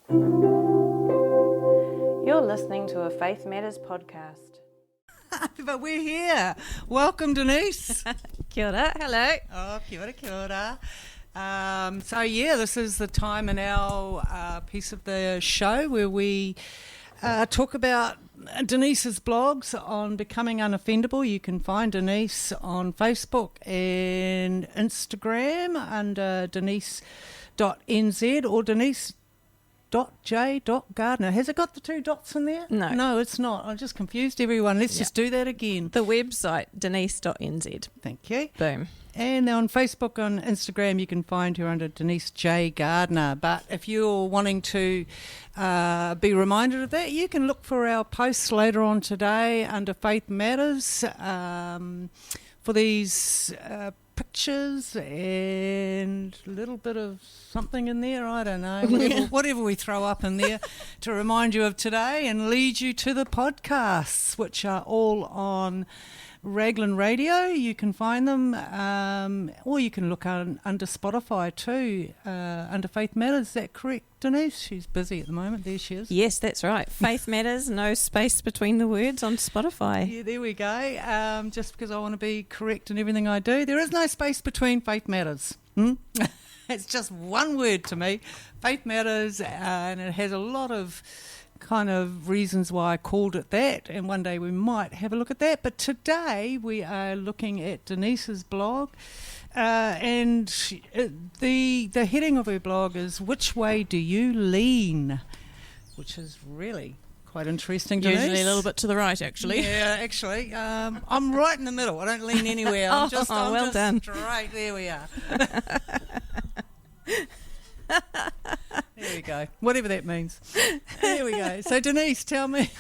You're listening to a Faith Matters podcast. But we're here. Welcome, Denise. Kia ora, hello. Oh, kia ora, kia ora. This is the time in our piece of the show where we talk about Denise's blogs on becoming unoffendable. You can find Denise on Facebook and Instagram under denise.nz or denise.j.gardner. Has it got the two dots in there? No. No, it's not. I just confused everyone. Let's just do that again. The website, denise.nz. Thank you. Boom. And on Facebook, on Instagram, you can find her under Denise J. Gardner. But if you're wanting to be reminded of that, you can look for our posts later on today under Faith Matters for these pictures and a little bit of something in there, I don't know, whatever we throw up in there to remind you of today and lead you to the podcasts, which are all on Raglan Radio. You can find them, or you can look under Spotify too, under Faith Matters. Is that correct, Denise? She's busy at the moment. There she is. Yes, that's right. Faith Matters, no space between the words on Spotify. Yeah, there we go. Just because I want to be correct in everything I do, there is no space between Faith Matters. It's just one word to me, Faith Matters, and it has a lot of kind of reasons why I called it that, and one day we might have a look at that. But today we are looking at Denise's blog, and the heading of her blog is "Which Way Do You Lean?" which is really quite interesting. Denise. Usually a little bit to the right, actually. Yeah, actually, I'm right in the middle. I don't lean anywhere. I'm just done. Straight. There we are. There we go. Whatever that means. There we go. So Denise, tell me.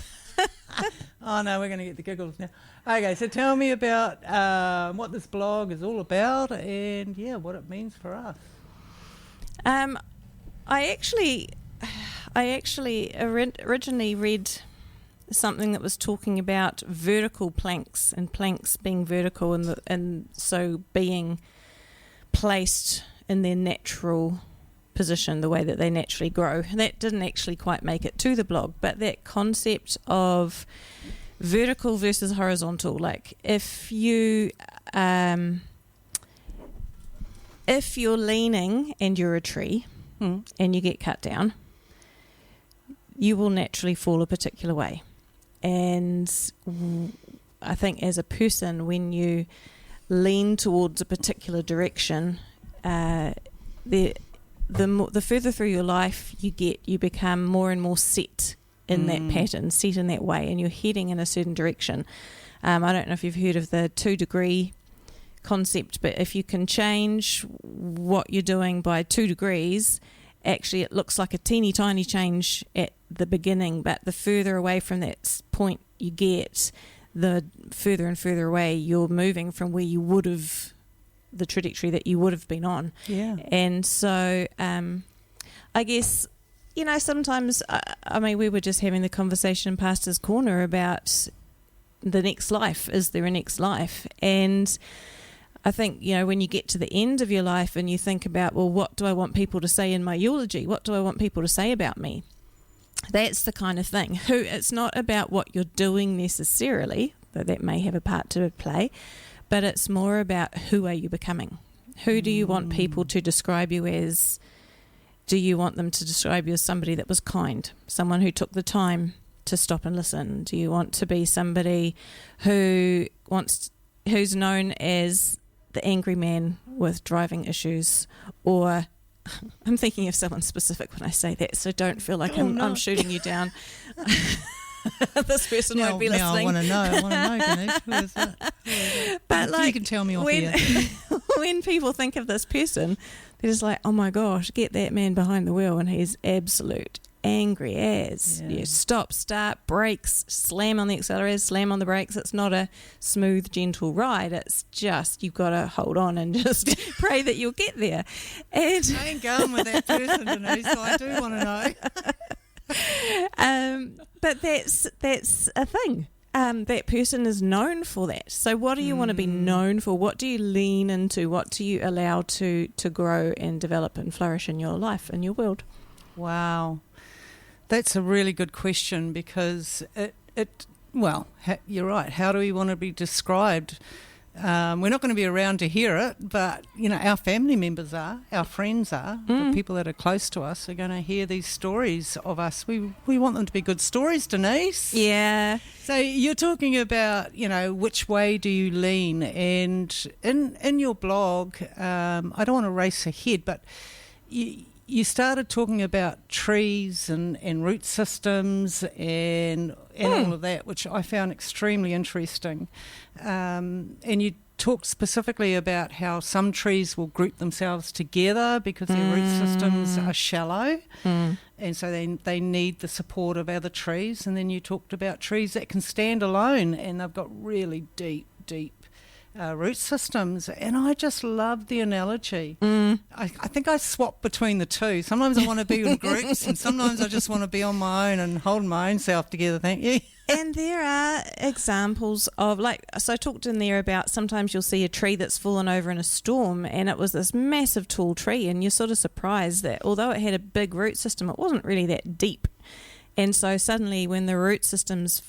Oh no, we're going to get the giggles now. Okay, so tell me about what this blog is all about and what it means for us. I actually originally read something that was talking about vertical planks and planks being vertical and so being placed in their natural position, the way that they naturally grow. And that didn't actually quite make it to the blog, but that concept of vertical versus horizontal, like if you're leaning and you're a tree and you get cut down, you will naturally fall a particular way. And I think as a person, when you lean towards a particular direction, the further through your life you get, you become more and more set in that pattern, set in that way, and you're heading in a certain direction. I don't know if you've heard of the 2-degree concept, but if you can change what you're doing by 2 degrees, actually it looks like a teeny tiny change at the beginning, but the further away from that point you get, the further and further away you're moving from where you would have, the trajectory that you would have been on. Yeah. And so I guess, sometimes, we were just having the conversation in Pastor's Corner about the next life. Is there a next life? And I think, when you get to the end of your life and you think about, well, what do I want people to say in my eulogy? What do I want people to say about me? That's the kind of thing. It's not about what you're doing necessarily, though that may have a part to play, but it's more about who are you becoming? Who do you want people to describe you as? Do you want them to describe you as somebody that was kind, someone who took the time to stop and listen? Do you want to be somebody who's known as the angry man with driving issues? Or I'm thinking of someone specific when I say that, so don't feel like I'm shooting you down. This person won't be listening. I want to know, Denise. Who is that? But you can tell me off here. When people think of this person, they're just like, oh my gosh, get that man behind the wheel and he's absolute angry as. You stop, start, brakes, slam on the accelerator, slam on the brakes. It's not a smooth, gentle ride. It's just, you've got to hold on and just pray that you'll get there. And I ain't going with that person, Denise, so I do want to know. But that's a thing. That person is known for that. So what do you want to be known for? What do you lean into? What do you allow to grow and develop and flourish in your life, in your world? Wow. That's a really good question, because you're right. How do we want to be described? We're not going to be around to hear it, but, our family members are, our friends are, the people that are close to us are going to hear these stories of us. We want them to be good stories, Denise. Yeah. So you're talking about, which way do you lean? And in your blog, I don't want to race ahead, but you started talking about trees and root systems and all of that, which I found extremely interesting. And you talked specifically about how some trees will group themselves together because their root systems are shallow, and so they need the support of other trees. And then you talked about trees that can stand alone and they've got really deep root systems, and I just love the analogy. I think I swap between the two. Sometimes I want to be in groups, and sometimes I just want to be on my own and hold my own self together. Thank you. And there are examples of, so I talked in there about sometimes you'll see a tree that's fallen over in a storm, and it was this massive tall tree, and you're sort of surprised that although it had a big root system, it wasn't really that deep. And so suddenly when the root system's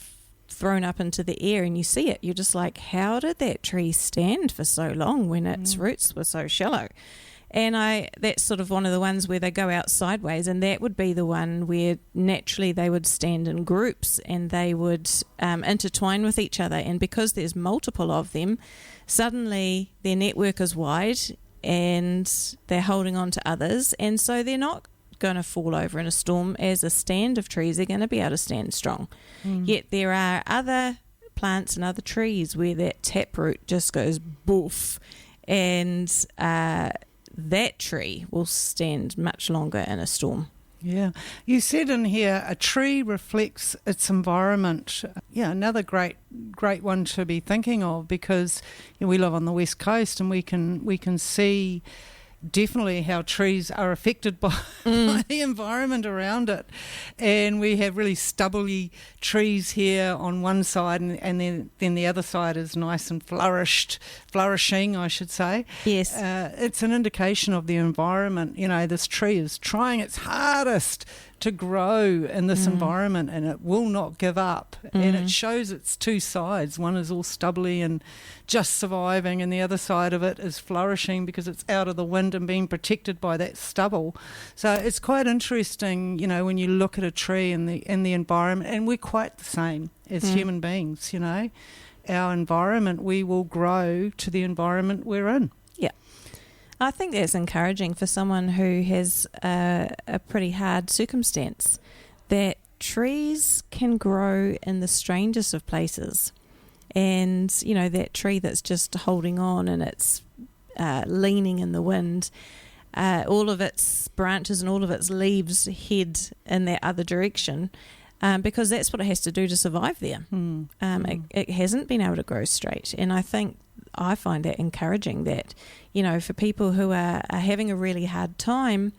thrown up into the air and you see it, you're just like, how did that tree stand for so long when its roots were so shallow? And that's sort of one of the ones where they go out sideways, and that would be the one where naturally they would stand in groups and they would intertwine with each other. And because there's multiple of them, suddenly their network is wide and they're holding on to others, and so they're not going to fall over in a storm. As a stand of trees, they're going to be able to stand strong. Yet there are other plants and other trees where that taproot just goes boof, and that tree will stand much longer in a storm. Yeah. You said in here, a tree reflects its environment. Yeah, another great one to be thinking of, because we live on the West Coast and we can see definitely how trees are affected by the environment around it. And we have really stubbly trees here on one side, and then the other side is nice and flourishing, I should say. Yes. It's an indication of the environment. This tree is trying its hardest to grow in this environment, and it will not give up. And it shows its two sides. One is all stubbly and just surviving, and the other side of it is flourishing because it's out of the wind and being protected by that stubble. So it's quite interesting, when you look at a tree in the environment, and we're quite the same as human beings. Our environment, we will grow to the environment we're in. Yeah. I think that's encouraging for someone who has a pretty hard circumstance, that trees can grow in the strangest of places. And, that tree that's just holding on and it's leaning in the wind, all of its branches and all of its leaves head in that other direction, because that's what it has to do to survive there. It hasn't been able to grow straight. And I find that encouraging, that, for people who are having a really hard time,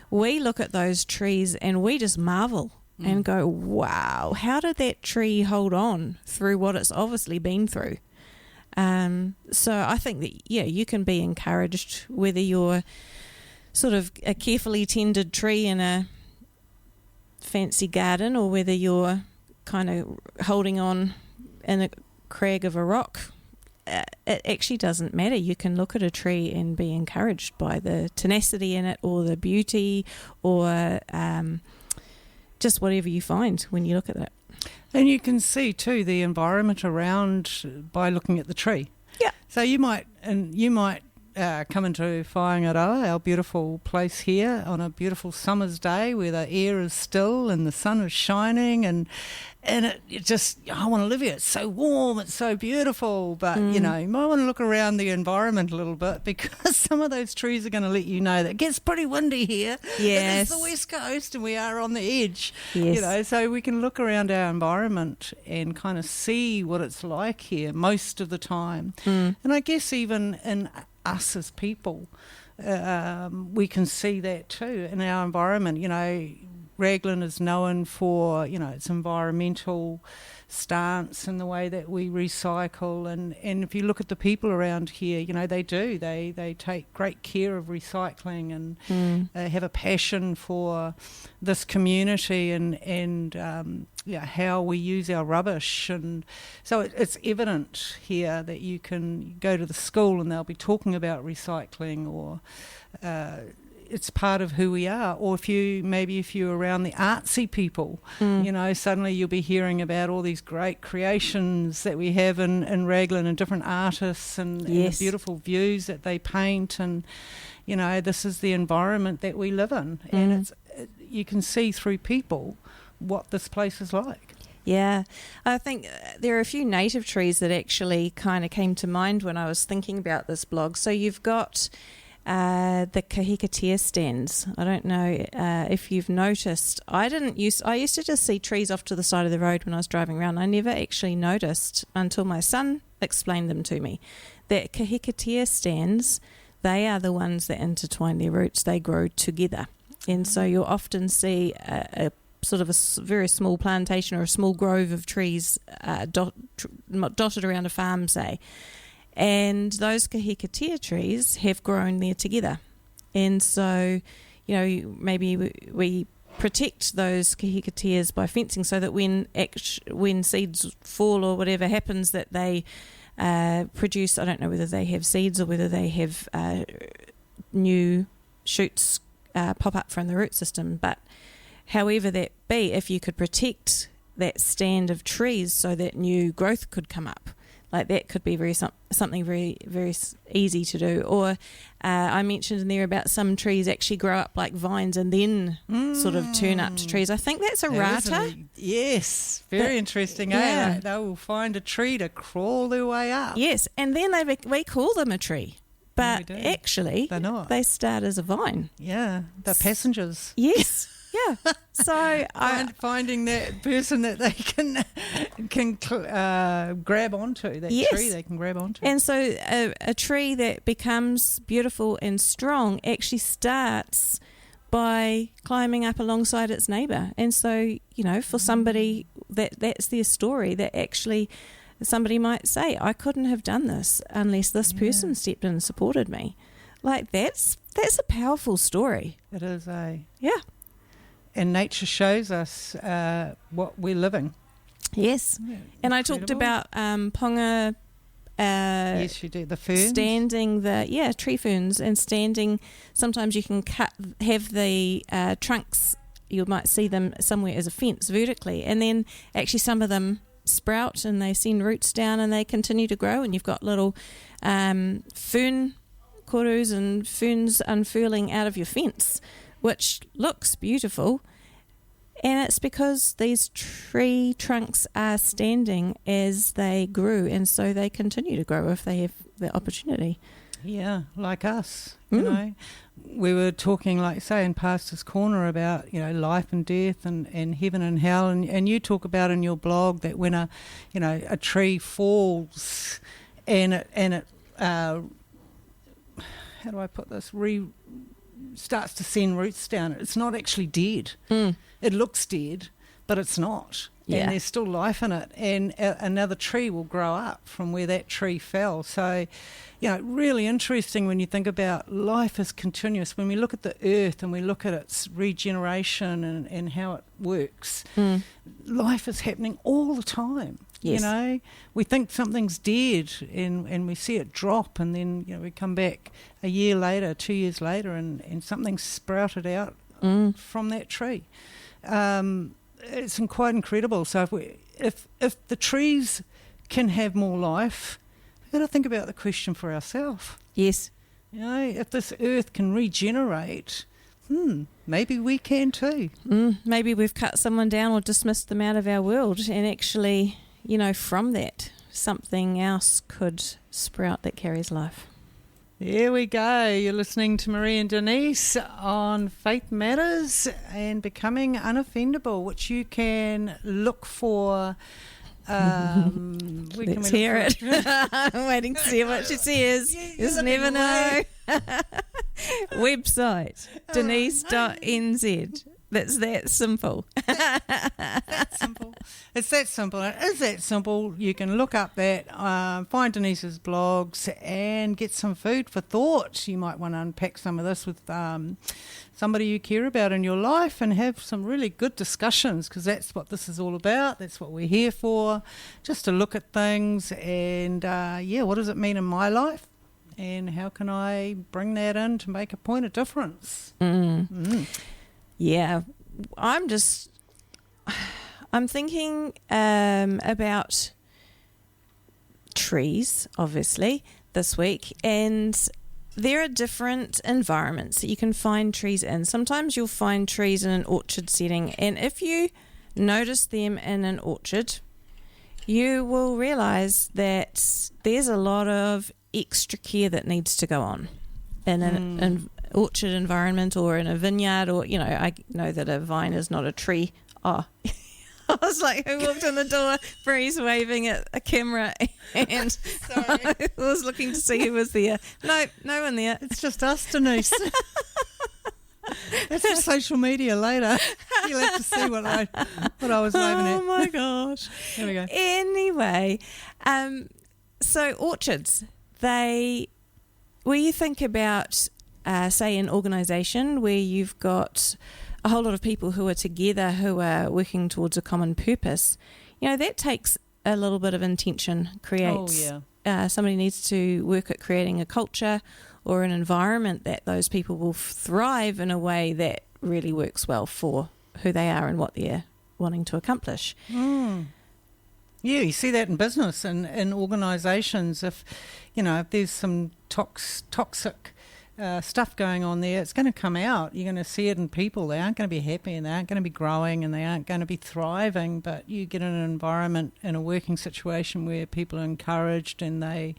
we look at those trees and we just marvel and go, wow, how did that tree hold on through what it's obviously been through? So I think that, you can be encouraged whether you're sort of a carefully tended tree in a fancy garden, or whether you're kind of holding on in a crag of a rock. It actually doesn't matter. You can look at a tree and be encouraged by the tenacity in it, or the beauty, or just whatever you find when you look at it. And you can see too the environment around by looking at the tree. Yeah. So you might come into Whaingaroa, our beautiful place here, on a beautiful summer's day where the air is still and the sun is shining, and it just, I want to live here. It's so warm, it's so beautiful. But, you might want to look around the environment a little bit, because some of those trees are going to let you know that it gets pretty windy here. Yes. It's the West Coast and we are on the edge. Yes. So we can look around our environment and kind of see what it's like here most of the time. And I guess even in us as people, we can see that too in our environment. Raglan is known for, its environmental stance and the way that we recycle. And if you look at the people around here, they do. They take great care of recycling, and they have a passion for this community and how we use our rubbish. And so it's evident here that you can go to the school and they'll be talking about recycling, or it's part of who we are. Or if you're around the artsy people, suddenly you'll be hearing about all these great creations that we have in Raglan, and different artists and the beautiful views that they paint. And this is the environment that we live in, and you can see through people what this place is like. Yeah, I think there are a few native trees that actually kind of came to mind when I was thinking about this blog. So you've got the kahikatea stands. I don't know if you've noticed. I used to just see trees off to the side of the road when I was driving around. I never actually noticed until my son explained them to me. That kahikatea stands, they are the ones that intertwine their roots. They grow together. And so you'll often see a sort of a very small plantation or a small grove of trees dotted around a farm, say. And those kahikatea trees have grown there together. And so, maybe we protect those kahikateas by fencing, so that when seeds fall or whatever happens, that they produce, I don't know whether they have seeds or whether they have new shoots pop up from the root system. But however that be, if you could protect that stand of trees so that new growth could come up, like that could be something very, very easy to do. Or I mentioned in there about some trees actually grow up like vines and then sort of turn up to trees. I think that's a rata. Yes, very interesting. Yeah. Like they will find a tree to crawl their way up. Yes, and then we call them a tree. But actually, they're not. They start as a vine. Yeah, they're passengers. Yes. Yeah, so finding that person that they can grab onto, that tree they can grab onto. And so a tree that becomes beautiful and strong actually starts by climbing up alongside its neighbour. And so, for somebody that's their story, that actually somebody might say, I couldn't have done this unless this person stepped in and supported me. Like that's a powerful story. It is, Yeah. And nature shows us what we're living. Yes. Yeah, and I talked about ponga. Yes, you do. The ferns. Standing tree ferns, and standing. Sometimes you can have the trunks. You might see them somewhere as a fence vertically, and then actually some of them sprout and they send roots down and they continue to grow. And you've got little fern korus and ferns unfurling out of your fence, which looks beautiful, and it's because these tree trunks are standing as they grew, and so they continue to grow if they have the opportunity. Yeah, like us, We were talking, like say, in Pastor's Corner about, life and death and heaven and hell, and you talk about in your blog that when a tree falls and it how do I put this, starts to send roots down, it's not actually dead. It looks dead, but it's not. And there's still life in it, and another tree will grow up from where that tree fell. So, really interesting when you think about life is continuous. When we look at the earth and we look at its regeneration and how it works, life is happening all the time. Yes. We think something's dead and we see it drop, and then we come back a year later, 2 years later, and something's sprouted out from that tree. It's quite incredible. So if the trees can have more life, we've got to think about the question for ourselves. Yes. If this earth can regenerate, maybe we can too. Maybe we've cut someone down or dismissed them out of our world, and actually, from that, something else could sprout that carries life. There we go. You're listening to Maree and Denise on Faith Matters and Becoming Unoffendable, which you can look for. Let's hear it. I'm waiting to see what she says. Just never know. Website, denise.nz. That's that simple. That's simple. It's that simple. It is that simple. You can look up that, find Denise's blogs and get some food for thought. You might want to unpack some of this with somebody you care about in your life and have some really good discussions, because that's what this is all about. That's what we're here for, just to look at things and, what does it mean in my life? And how can I bring that in to make a point of difference? Yeah, I'm thinking about trees, obviously, this week. And there are different environments that you can find trees in. Sometimes you'll find trees in an orchard setting. And if you notice them in an orchard, you will realise that there's a lot of extra care that needs to go on in an orchard environment or in a vineyard, or, I know that a vine is not a tree. Oh, I was like, who walked in the door? Bree's waving at a camera and Sorry. I was looking to see who was there. No one there. It's just us, Denise. That's for social media later. You'll have to see what I was waving at. Oh my gosh. There we go. Anyway, so orchards, where you think about, say, an organisation where you've got a whole lot of people who are together, who are working towards a common purpose, that takes a little bit of intention, creates. Oh, yeah. Somebody needs to work at creating a culture or an environment that those people will thrive in a way that really works well for who they are and what they're wanting to accomplish. Yeah, you see that in business and in organisations. If there's some toxic stuff going on there, it's going to come out. You're going to see it in people. They aren't going to be happy and they aren't going to be growing and they aren't going to be thriving. But you get in an environment, in a working situation where people are encouraged and they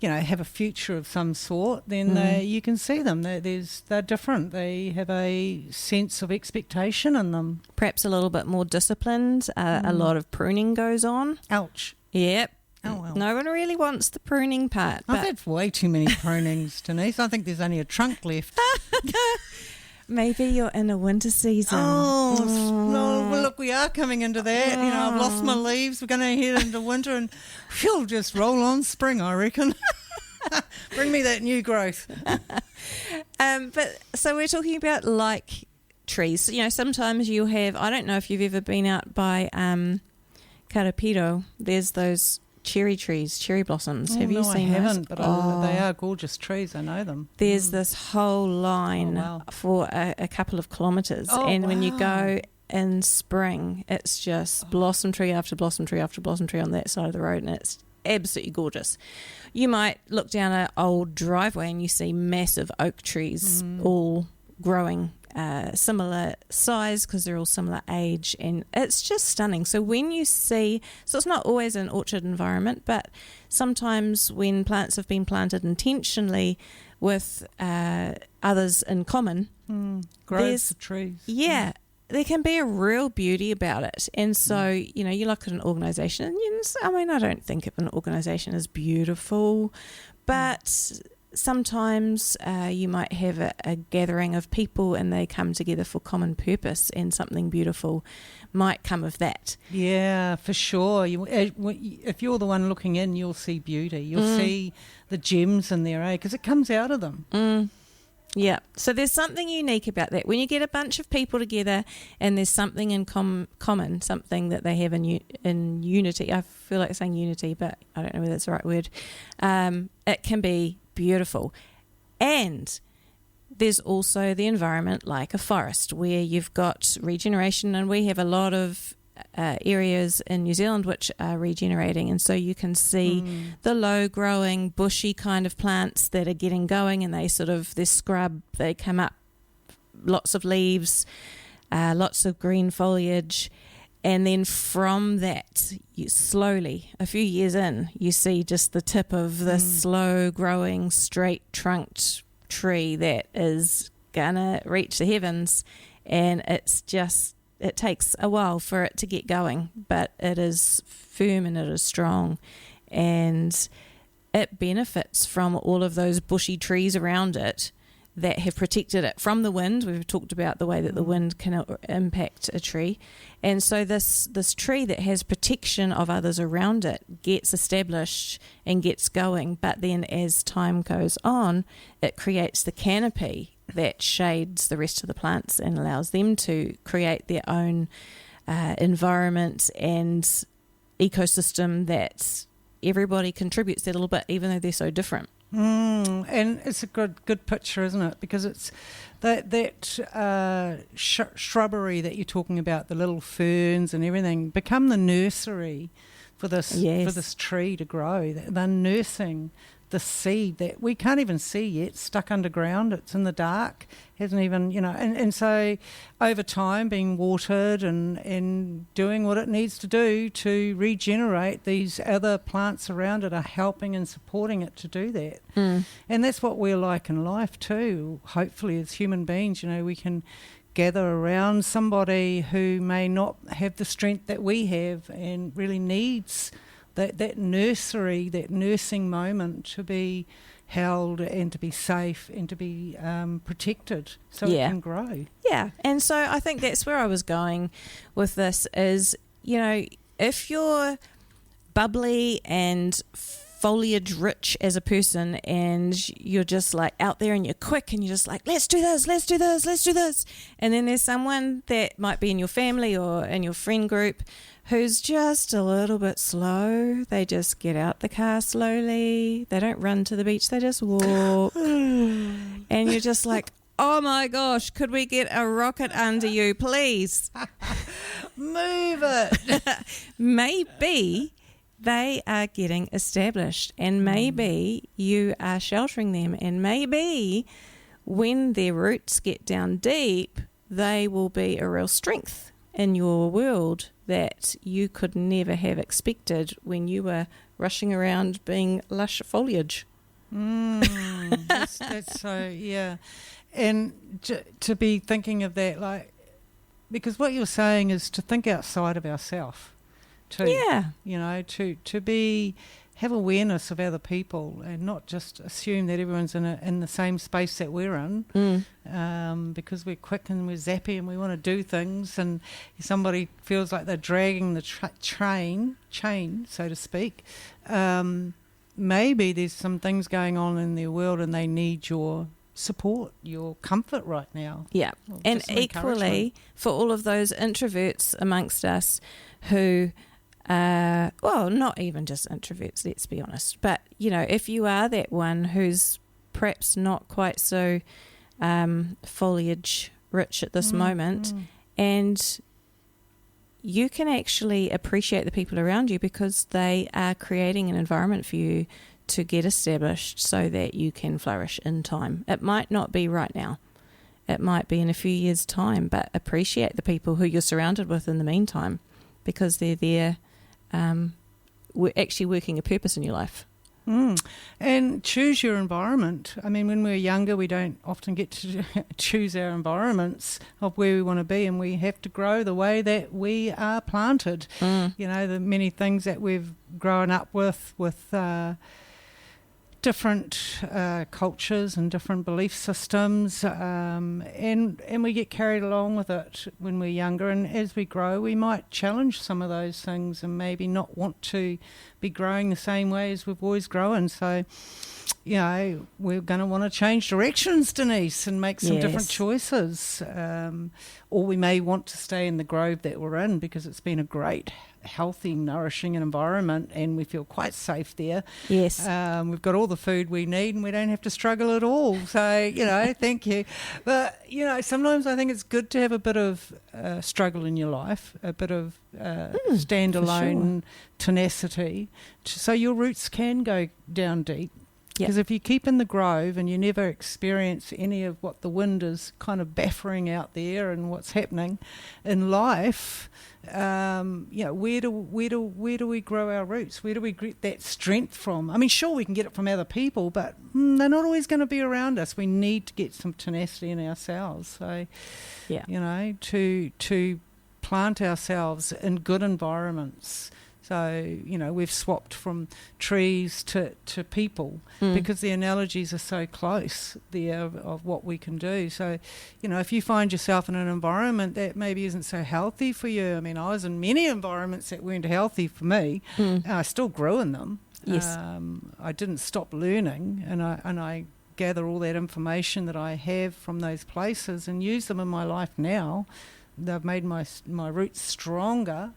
have a future of some sort, then you can see them. They're different. They have a sense of expectation in them. Perhaps a little bit more disciplined. A lot of pruning goes on. Ouch. Yep. Oh, well. No one really wants the pruning part. I've had way too many prunings, Denise. I think there's only a trunk left. Maybe you're in a winter season. No, well, look, we are coming into that. I've lost my leaves. We're going to head into winter and just roll on spring, I reckon. Bring me that new growth. But so we're talking about like trees. Sometimes you have, I don't know if you've ever been out by Karapiro. There's those cherry trees, cherry blossoms. Have you seen those? I haven't, but they are gorgeous trees. I know them. There's this whole line for a couple of kilometres. When you go in spring, it's just blossom tree after blossom tree after blossom tree on that side of the road, and it's absolutely gorgeous. You might look down an old driveway and you see massive oak trees all growing similar size because they're all similar age, and it's just stunning. So when you see, so it's not always an orchard environment, but sometimes when plants have been planted intentionally with others in common, groves of trees. Yeah. There can be a real beauty about it. And so, you look at an organisation and I don't think of an organisation as beautiful, but sometimes you might have a gathering of people and they come together for common purpose, and something beautiful might come of that. Yeah, for sure. If you're the one looking in, you'll see beauty. You'll see the gems in there, because it comes out of them. Yeah, so there's something unique about that. When you get a bunch of people together and there's something in common, something that they have in unity. I feel like saying unity, but I don't know whether that's the right word. It can be beautiful. And there's also the environment like a forest where you've got regeneration, and we have a lot of areas in New Zealand which are regenerating, and so you can see the low growing bushy kind of plants that are getting going, and they scrub, they come up, lots of leaves, lots of green foliage, and then from that you slowly, a few years in, you see just the tip of this slow growing straight trunked tree that is gonna reach the heavens, and it takes a while for it to get going, but it is firm and it is strong, and it benefits from all of those bushy trees around it that have protected it from the wind. We've talked about the way that the wind can impact a tree. And so this tree that has protection of others around it gets established and gets going. But then as time goes on, it creates the canopy that shades the rest of the plants and allows them to create their own environment and ecosystem that everybody contributes a little bit, even though they're so different. And it's a good picture, isn't it? Because it's that shrubbery that you're talking about, the little ferns and everything, become the nursery for this tree to grow. They're nursing the seed that we can't even see yet, stuck underground. It's in the dark, hasn't even, and so over time being watered and doing what it needs to do to regenerate, these other plants around it are helping and supporting it to do that. And that's what we're like in life too. Hopefully as human beings, we can gather around somebody who may not have the strength that we have and really needs that nursery, that nursing moment to be held and to be safe and to be protected so it can grow. Yeah, and so I think that's where I was going with this is, if you're bubbly and foliage rich as a person and you're just like out there and you're quick and you're just like, let's do this. And then there's someone that might be in your family or in your friend group who's just a little bit slow. They just get out the car slowly. They don't run to the beach. They just walk. And you're just like, oh my gosh, could we get a rocket under you, please? Move it. Maybe they are getting established and maybe you are sheltering them, and maybe when their roots get down deep, they will be a real strength in your world that you could never have expected when you were rushing around being lush foliage. That's so, yeah. And to be thinking of that, like, because what you're saying is to think outside of ourselves too. Yeah. To have awareness of other people and not just assume that everyone's in the same space that we're in, because we're quick and we're zappy and we want to do things, and somebody feels like they're dragging the chain, so to speak. Maybe there's some things going on in their world and they need your support, your comfort right now. Yeah, and equally for all of those introverts amongst us who not even just introverts, let's be honest. But, if you are that one who's perhaps not quite so foliage rich at this moment, and you can actually appreciate the people around you because they are creating an environment for you to get established so that you can flourish in time. It might not be right now. It might be in a few years' time, but appreciate the people who you're surrounded with in the meantime because they're there we're actually working a purpose in your life. And choose your environment. I mean, when we're younger, we don't often get to choose our environments of where we want to be, and we have to grow the way that we are planted. The many things that we've grown up with different cultures and different belief systems, and we get carried along with it when we're younger, and as we grow we might challenge some of those things and maybe not want to be growing the same way as we've always grown. So we're going to want to change directions, Denise, and make some different choices, or we may want to stay in the grove that we're in because it's been a great, healthy, nourishing environment and we feel quite safe there. Yes. We've got all the food we need and we don't have to struggle at all. So, thank you. But, sometimes I think it's good to have a bit of struggle in your life, a bit of standalone tenacity, so your roots can go down deep. Because if you keep in the grove and you never experience any of what the wind is kind of baffering out there and what's happening in life, where do we grow our roots? Where do we get that strength from? I mean, sure, we can get it from other people, but they're not always going to be around us. We need to get some tenacity in ourselves. So, to plant ourselves in good environments So, we've swapped from trees to people because the analogies are so close there of what we can do. So, if you find yourself in an environment that maybe isn't so healthy for you, I mean, I was in many environments that weren't healthy for me. I still grew in them. Yes. I didn't stop learning, and I gather all that information that I have from those places and use them in my life now. They've made my roots stronger.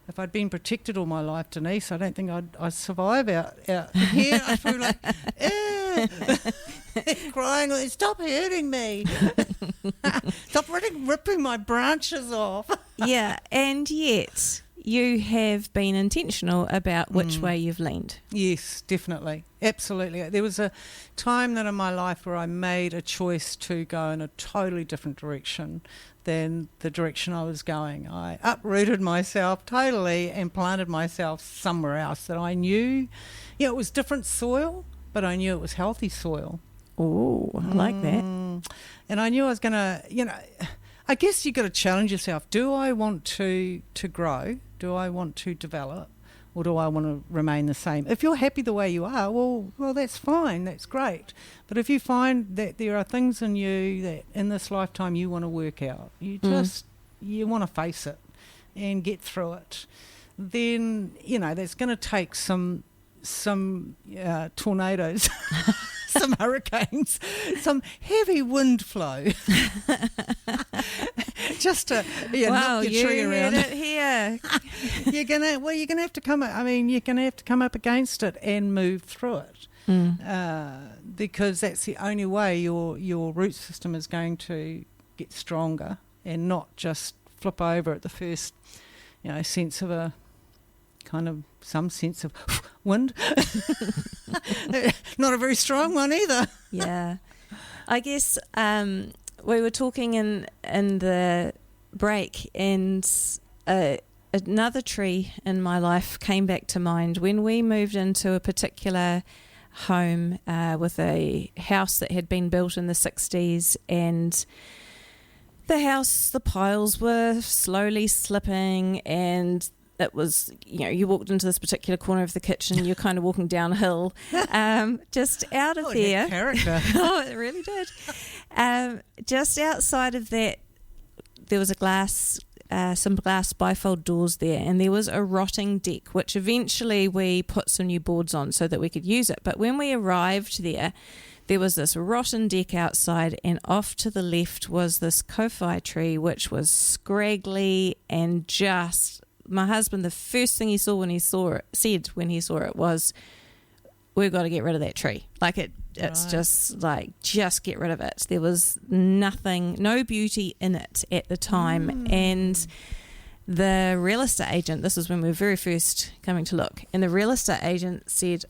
If I'd been protected all my life, Denise, I don't think I'd survive out here. I'd be like, crying, like, stop hurting me. Stop ripping my branches off. Yeah, and yet you have been intentional about which way you've leaned. Yes, definitely. Absolutely. There was a time then in my life where I made a choice to go in a totally different direction than the direction I was going. I uprooted myself totally and planted myself somewhere else that I knew, it was different soil, but I knew it was healthy soil. Oh, I like that. And I knew I was going to, I guess you've got to challenge yourself. Do I want to grow? Do I want to develop? Or do I want to remain the same? If you're happy the way you are, well, that's fine. That's great. But if you find that there are things in you that in this lifetime you want to work out, you want to face it and get through it, then, that's going to take some tornadoes, some hurricanes, some heavy wind flow. Just to knock your tree around. It here. You're gonna have to come. You're gonna have to come up against it and move through it, because that's the only way your root system is going to get stronger and not just flip over at the first, sense of some sense of wind. Not a very strong one either. Yeah, I guess we were talking in the break, and another tree in my life came back to mind when we moved into a particular home with a house that had been built in the 60s, and the piles were slowly slipping, and it was, you walked into this particular corner of the kitchen, you're kind of walking downhill, just out of there. Character. Oh, it really did. Just outside of that, there was some glass bifold doors there, and there was a rotting deck, which eventually we put some new boards on so that we could use it. But when we arrived there was this rotten deck outside, and off to the left was this kowhai tree, which was scraggly and just... My husband, the first thing he said when he saw it was, we've got to get rid of that tree. It's just get rid of it. There was no beauty in it at the time. And the real estate agent, this was when we were very first coming to look, and the real estate agent said,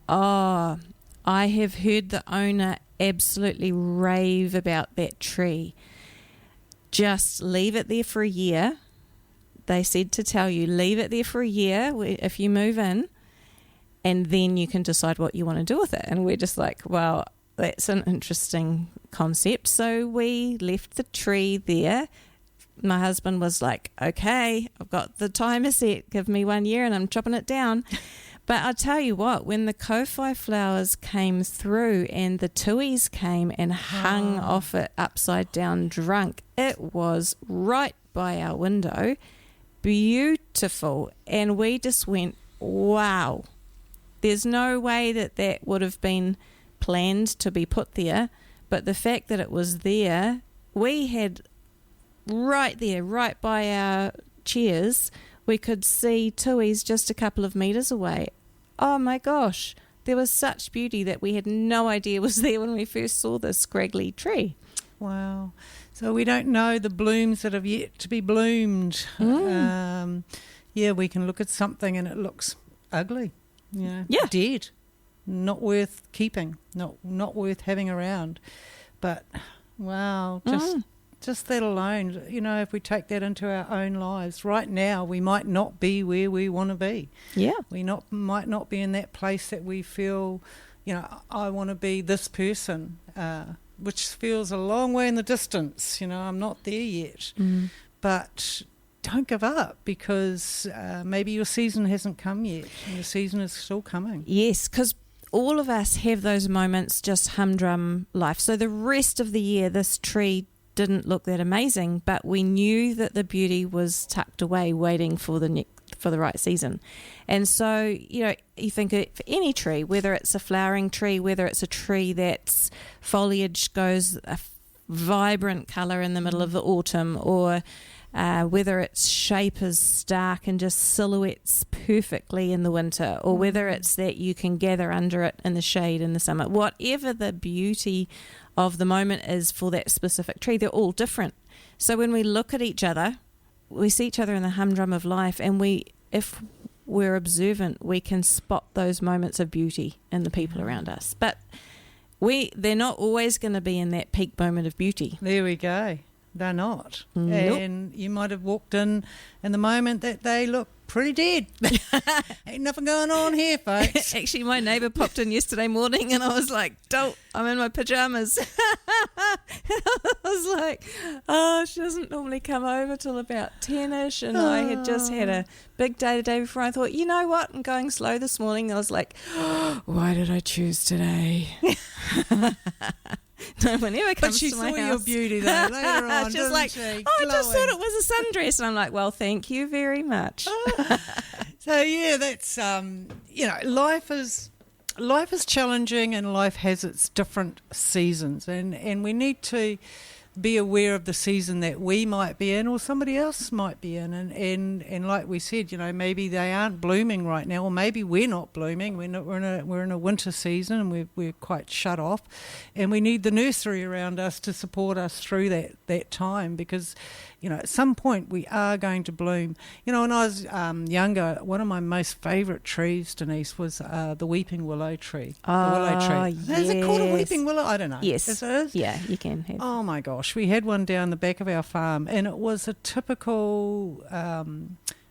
I have heard the owner absolutely rave about that tree. Just leave it there for a year. They said to tell you, leave it there for a year if you move in, and then you can decide what you want to do with it. And we're just like, well, that's an interesting concept. So we left the tree there. My husband was like, okay, I've got the timer set. Give me 1 year and I'm chopping it down. But I'll tell you what, when the kowhai flowers came through and the tuis came and hung off it upside down drunk, it was right by our window. Beautiful. And we just went, wow. There's no way that would have been planned to be put there, but the fact that it was there, we had right there, right by our chairs, we could see tuis just a couple of metres away. Oh my gosh, there was such beauty that we had no idea was there when we first saw this scraggly tree. Wow. So we don't know the blooms that have yet to be bloomed. We can look at something and it looks ugly, dead, not worth keeping, not worth having around. But, wow, just that alone, if we take that into our own lives, right now we might not be where we want to be. Yeah. We might not be in that place that we feel, I want to be this person, which feels a long way in the distance. I'm not there yet. But don't give up, because maybe your season hasn't come yet and your season is still coming. Yes, because all of us have those moments, just humdrum life. So the rest of the year, this tree didn't look that amazing, but we knew that the beauty was tucked away, waiting for the right season. And so, you think for any tree, whether it's a flowering tree, whether it's a tree that's foliage goes a vibrant colour in the middle of the autumn, or whether its shape is stark and just silhouettes perfectly in the winter, or whether it's that you can gather under it in the shade in the summer, whatever the beauty of the moment is for that specific tree, they're all different. So when we look at each other, we see each other in the humdrum of life, and if we're observant, we can spot those moments of beauty in the people around us. But they're not always going to be in that peak moment of beauty. There we go. They're not. Nope. And you might have walked in the moment that they look pretty dead. Ain't nothing going on here, folks. Actually, my neighbour popped in yesterday morning and I was like, I'm in my pyjamas. I was like, she doesn't normally come over till about 10ish, and I had just had a big day the day before. I thought, you know what, I'm going slow this morning. I was like, why did I choose today? No one ever comes to my house. But she saw your beauty though later on. She's like, I just thought it was a sundress. And I'm like, well, thank you very much. So yeah, that's life is challenging, and life has its different seasons, and we need to be aware of the season that we might be in or somebody else might be in, and like we said, maybe they aren't blooming right now, or maybe we're not blooming. We're in a winter season, and we're quite shut off, and we need the nursery around us to support us through that time, because at some point we are going to bloom. When I was younger, one of my most favourite trees, Denise, was the weeping willow tree. Oh, the willow tree. yes. Is it called a weeping willow? I don't know. Yes. Is it? Yeah, you can have. Oh my gosh, we had one down the back of our farm, and it was a typical,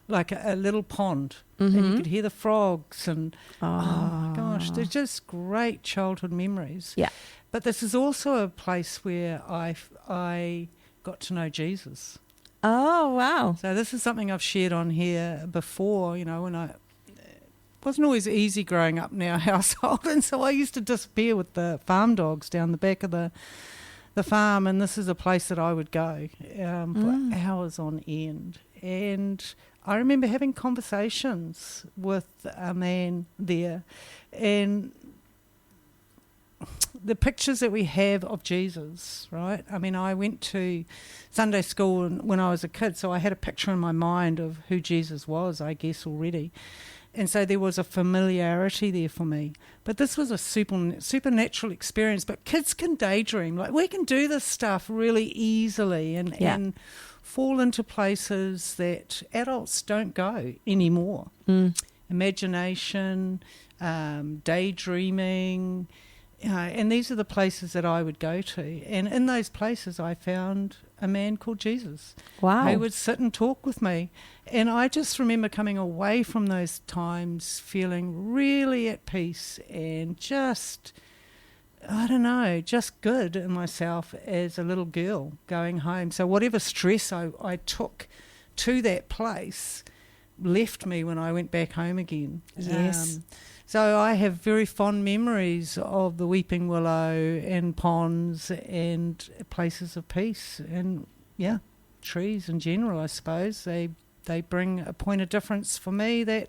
like a little pond, and you could hear the frogs, and oh my gosh, they're just great childhood memories. Yeah. But this is also a place where I got to know Jesus. Oh, wow. So this is something I've shared on here before, when it wasn't always easy growing up in our household, and so I used to disappear with the farm dogs down the back of the farm, and this is a place that I would go for hours on end. And I remember having conversations with a man there, and the pictures that we have of Jesus, right? I mean, I went to Sunday school when I was a kid, so I had a picture in my mind of who Jesus was, I guess, already. And so there was a familiarity there for me. But this was a supernatural experience. But kids can daydream. Like, we can do this stuff really easily and fall into places that adults don't go anymore. Imagination, daydreaming, and these are the places that I would go to. And in those places I found a man called Jesus. Wow. Who would sit and talk with me. And I just remember coming away from those times feeling really at peace and just, I don't know, just good in myself as a little girl going home. So whatever stress I took to that place left me when I went back home again. Yes. So I have very fond memories of the weeping willow and ponds and places of peace, and trees in general. I suppose they bring a point of difference for me that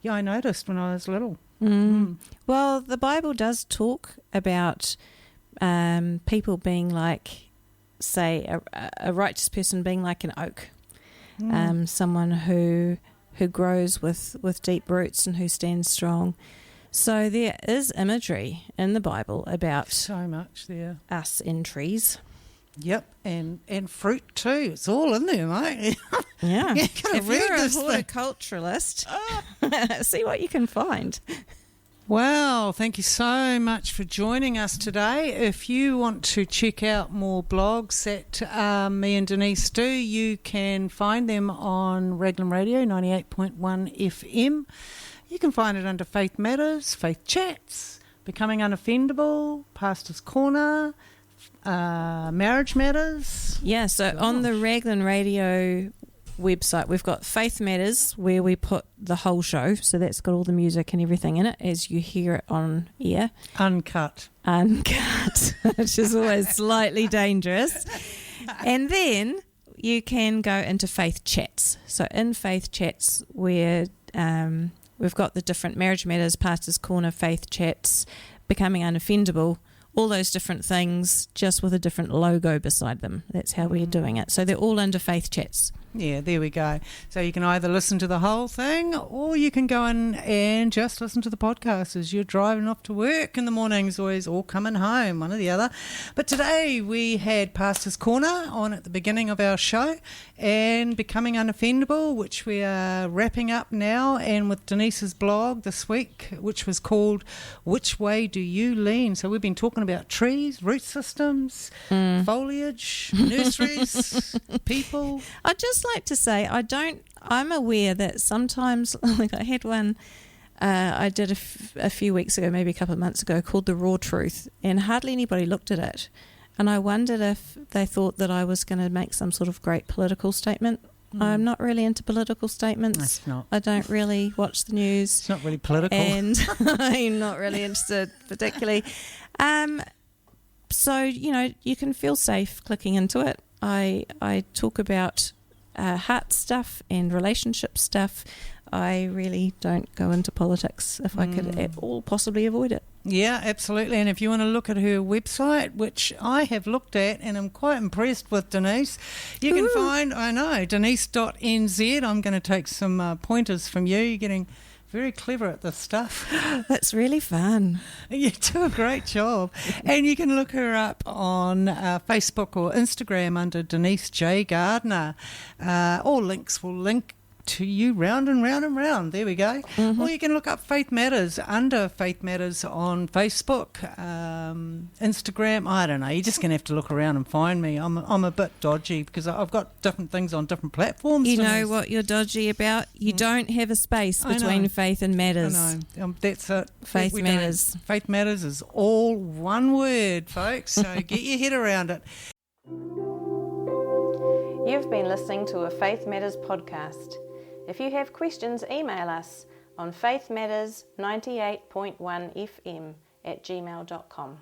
I noticed when I was little. Well, the Bible does talk about people being like, say, a righteous person being like an oak, someone who grows with deep roots and who stands strong. So there is imagery in the Bible about so much there. Us in trees. Yep, and fruit too. It's all in there, mate. Yeah. If you're a horticulturalist, see what you can find. Well, thank you so much for joining us today. If you want to check out more blogs that me and Denise do, you can find them on Raglan Radio 98.1 FM. You can find it under Faith Matters, Faith Chats, Becoming Unoffendable, Pastor's Corner, Marriage Matters. Yeah, so on the Raglan Radio website. We've got Faith Matters, where we put the whole show, so that's got all the music and everything in it as you hear it on air. Uncut, which is always slightly dangerous. And then you can go into Faith Chats. So in Faith Chats, where we've got the different Marriage Matters, Pastor's Corner, Faith Chats, Becoming Unoffendable, all those different things, just with a different logo beside them. That's how we're doing it. So they're all under Faith Chats. Yeah, there we go. So you can either listen to the whole thing or you can go in and just listen to the podcast as you're driving off to work in the mornings always, or coming home, one or the other. But today we had Pastor's Corner on at the beginning of our show, and Becoming Unoffendable, which we are wrapping up now, and with Denise's blog this week, which was called Which Way Do You Lean? So we've been talking about trees, root systems, foliage, nurseries, people. I'd just like to say I'm aware that sometimes, like I had one I did a few weeks ago, maybe a couple of months ago, called The Raw Truth, and hardly anybody looked at it, and I wondered if they thought that I was going to make some sort of great political statement. I'm not really into political statements. It's not. I don't really watch the news. It's not really political. And I'm not really interested particularly. So, you can feel safe clicking into it. I talk about heart stuff and relationship stuff. I really don't go into politics if I could at all possibly avoid it. Yeah, absolutely. And if you want to look at her website, which I have looked at and I'm quite impressed with, Denise, you can find, denise.nz. I'm going to take some pointers from you. You're getting very clever at this stuff. That's really fun. You do a great job. And you can look her up on Facebook or Instagram under Denise J. Gardner. All links will link to you round and round and round. There we go. Or you can look up Faith Matters under Faith Matters on Facebook, Instagram. I don't know. You're just going to have to look around and find me. I'm a bit dodgy because I've got different things on different platforms. You know what you're dodgy about? You don't have a space between Faith and Matters. I know. That's it. Faith Matters. Faith Matters is all one word, folks. So get your head around it. You've been listening to a Faith Matters podcast. If you have questions, email us on faithmatters98.1fm@gmail.com.